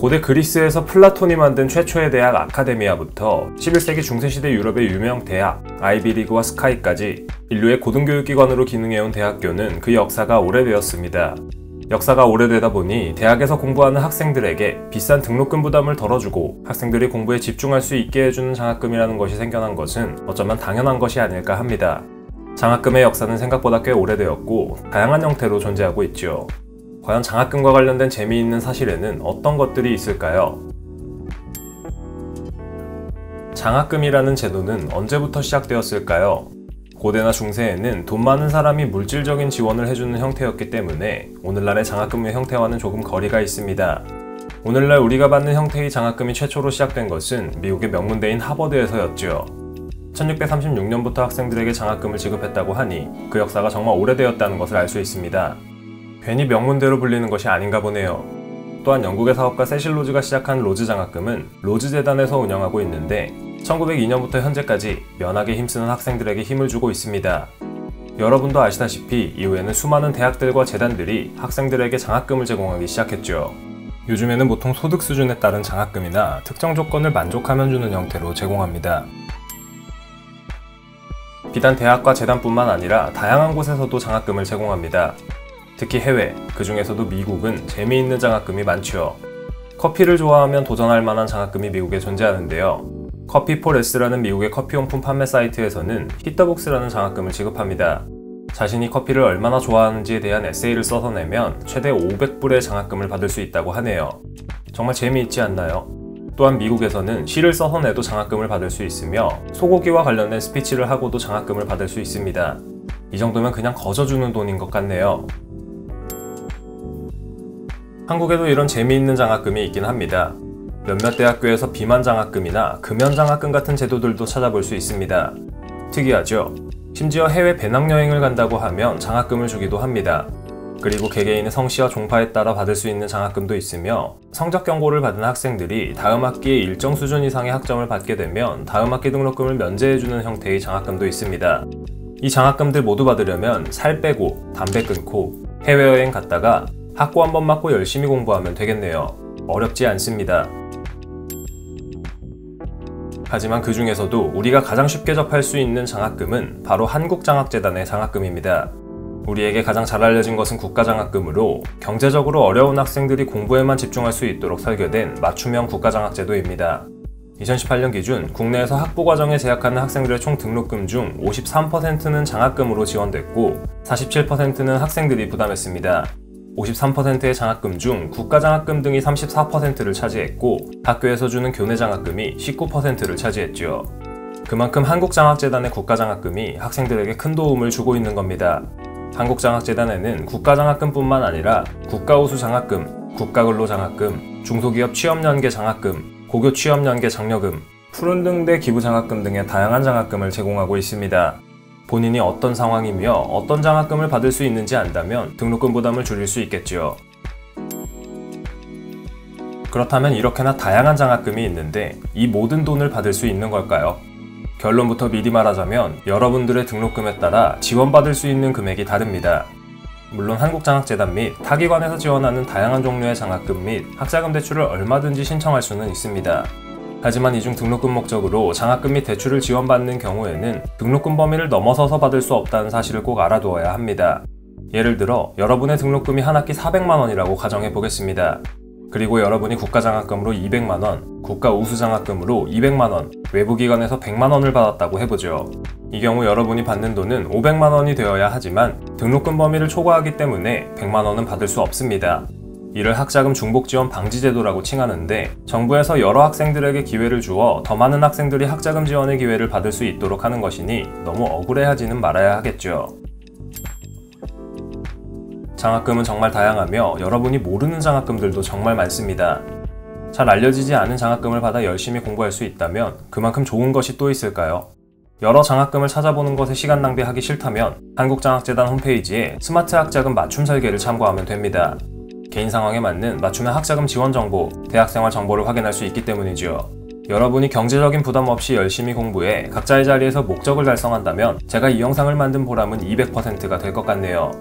고대 그리스에서 플라톤이 만든 최초의 대학 아카데미아부터 11세기 중세시대 유럽의 유명 대학, 아이비리그와 스카이까지 인류의 고등교육기관으로 기능해온 대학교는 그 역사가 오래되었습니다. 역사가 오래되다 보니 대학에서 공부하는 학생들에게 비싼 등록금 부담을 덜어주고 학생들이 공부에 집중할 수 있게 해주는 장학금이라는 것이 생겨난 것은 어쩌면 당연한 것이 아닐까 합니다. 장학금의 역사는 생각보다 꽤 오래되었고 다양한 형태로 존재하고 있죠. 과연 장학금과 관련된 재미있는 사실에는 어떤 것들이 있을까요? 장학금이라는 제도는 언제부터 시작되었을까요? 고대나 중세에는 돈 많은 사람이 물질적인 지원을 해주는 형태였기 때문에 오늘날의 장학금의 형태와는 조금 거리가 있습니다. 오늘날 우리가 받는 형태의 장학금이 최초로 시작된 것은 미국의 명문대인 하버드에서였죠. 1636년부터 학생들에게 장학금을 지급했다고 하니 그 역사가 정말 오래되었다는 것을 알 수 있습니다. 괜히 명문대로 불리는 것이 아닌가 보네요. 또한 영국의 사업가 세실 로즈가 시작한 로즈 장학금은 로즈 재단에서 운영하고 있는데 1902년부터 현재까지 면학에 힘쓰는 학생들에게 힘을 주고 있습니다. 여러분도 아시다시피 이후에는 수많은 대학들과 재단들이 학생들에게 장학금을 제공하기 시작했죠. 요즘에는 보통 소득 수준에 따른 장학금이나 특정 조건을 만족하면 주는 형태로 제공합니다. 비단 대학과 재단뿐만 아니라 다양한 곳에서도 장학금을 제공합니다. 특히 해외, 그 중에서도 미국은 재미있는 장학금이 많죠. 커피를 좋아하면 도전할 만한 장학금이 미국에 존재하는데요. 커피포레스라는 미국의 커피용품 판매 사이트에서는 히터북스라는 장학금을 지급합니다. 자신이 커피를 얼마나 좋아하는지에 대한 에세이를 써서 내면 최대 500불의 장학금을 받을 수 있다고 하네요. 정말 재미있지 않나요? 또한 미국에서는 시를 써서 내도 장학금을 받을 수 있으며 소고기와 관련된 스피치를 하고도 장학금을 받을 수 있습니다. 이 정도면 그냥 거저주는 돈인 것 같네요. 한국에도 이런 재미있는 장학금이 있긴 합니다. 몇몇 대학교에서 비만 장학금이나 금연 장학금 같은 제도들도 찾아볼 수 있습니다. 특이하죠? 심지어 해외 배낭여행을 간다고 하면 장학금을 주기도 합니다. 그리고 개개인의 성씨와 종파에 따라 받을 수 있는 장학금도 있으며 성적 경고를 받은 학생들이 다음 학기에 일정 수준 이상의 학점을 받게 되면 다음 학기 등록금을 면제해주는 형태의 장학금도 있습니다. 이 장학금들 모두 받으려면 살 빼고 담배 끊고 해외여행 갔다가 학고 한번 맞고 열심히 공부하면 되겠네요. 어렵지 않습니다. 하지만 그 중에서도 우리가 가장 쉽게 접할 수 있는 장학금은 바로 한국장학재단의 장학금입니다. 우리에게 가장 잘 알려진 것은 국가장학금으로 경제적으로 어려운 학생들이 공부에만 집중할 수 있도록 설계된 맞춤형 국가장학제도입니다. 2018년 기준 국내에서 학부과정에 재학하는 학생들의 총 등록금 중 53%는 장학금으로 지원됐고 47%는 학생들이 부담했습니다. 53%의 장학금 중 국가장학금 등이 34%를 차지했고 학교에서 주는 교내장학금이 19%를 차지했죠. 그만큼 한국장학재단의 국가장학금이 학생들에게 큰 도움을 주고 있는 겁니다. 한국장학재단에는 국가장학금뿐만 아니라 국가우수장학금, 국가근로장학금, 중소기업 취업연계 장학금, 고교 취업연계 장려금, 푸른등대 기부장학금 등의 다양한 장학금을 제공하고 있습니다. 본인이 어떤 상황이며 어떤 장학금을 받을 수 있는지 안다면 등록금 부담을 줄일 수 있겠지요. 그렇다면 이렇게나 다양한 장학금이 있는데 이 모든 돈을 받을 수 있는 걸까요? 결론부터 미리 말하자면 여러분들의 등록금에 따라 지원받을 수 있는 금액이 다릅니다. 물론 한국장학재단 및 타기관에서 지원하는 다양한 종류의 장학금 및 학자금 대출을 얼마든지 신청할 수는 있습니다. 하지만 이중 등록금 목적으로 장학금 및 대출을 지원받는 경우에는 등록금 범위를 넘어서서 받을 수 없다는 사실을 꼭 알아두어야 합니다. 예를 들어 여러분의 등록금이 한 학기 400만원이라고 가정해 보겠습니다. 그리고 여러분이 국가장학금으로 200만원, 국가우수장학금으로 200만원, 외부기관에서 100만원을 받았다고 해보죠. 이 경우 여러분이 받는 돈은 500만원이 되어야 하지만 등록금 범위를 초과하기 때문에 100만원은 받을 수 없습니다. 이를 학자금 중복지원 방지제도라고 칭하는데 정부에서 여러 학생들에게 기회를 주어 더 많은 학생들이 학자금 지원의 기회를 받을 수 있도록 하는 것이니 너무 억울해하지는 말아야 하겠죠. 장학금은 정말 다양하며 여러분이 모르는 장학금들도 정말 많습니다. 잘 알려지지 않은 장학금을 받아 열심히 공부할 수 있다면 그만큼 좋은 것이 또 있을까요? 여러 장학금을 찾아보는 것에 시간 낭비하기 싫다면 한국장학재단 홈페이지에 스마트 학자금 맞춤 설계를 참고하면 됩니다. 개인 상황에 맞는 맞춤형 학자금 지원 정보, 대학생활 정보를 확인할 수 있기 때문이죠. 여러분이 경제적인 부담 없이 열심히 공부해 각자의 자리에서 목적을 달성한다면 제가 이 영상을 만든 보람은 200%가 될 것 같네요.